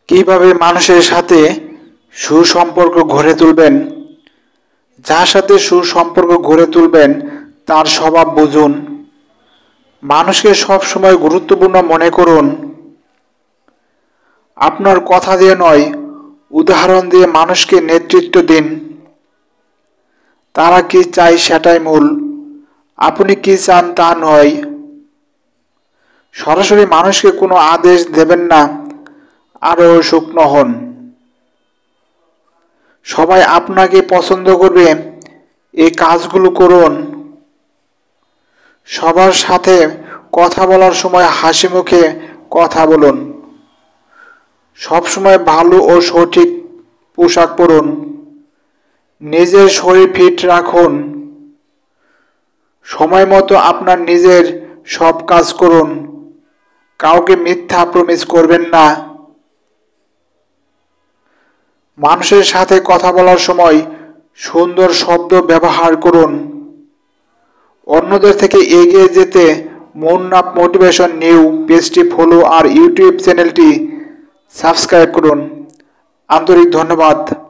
কিভাবে মানুষের সাথে সুসম্পর্ক গড়ে তুলবেন? যার সাথে সুসম্পর্ক গড়ে তুলবেন তার স্বভাব বুঝুন। মানুষকে সবসময় গুরুত্বপূর্ণ মনে করুন। আপনার কথা দিয়ে নয়, উদাহরণ দিয়ে মানুষকে নেতৃত্ব দিন। তারা কি চায় সেটাই মূল, আপনি কি চান তা নয়। সরাসরি মানুষকে কোনো আদেশ দেবেন না, আরও শুকনো হন। সবাই আপনাকে পছন্দ করবে, এই কাজগুলো করুন। সবার সাথে কথা বলার সময় হাসি মুখে কথা বলুন। সবসময় ভালো ও সঠিক পোশাক পরুন। নিজের শরীর ফিট রাখুন। সময় মতো আপনার নিজের সব কাজ করুন। কাউকে মিথ্যা প্রমিস করবেন না। মানুষের সাথে কথা বলার সময় সুন্দর শব্দ ব্যবহার করুন। অন্যদের থেকে এগিয়ে যেতে মুন্নাফ মোটিভেশন নিউ পেজটি ফলো আর ইউটিউব চ্যানেলটি সাবস্ক্রাইব করুন। আন্তরিক ধন্যবাদ।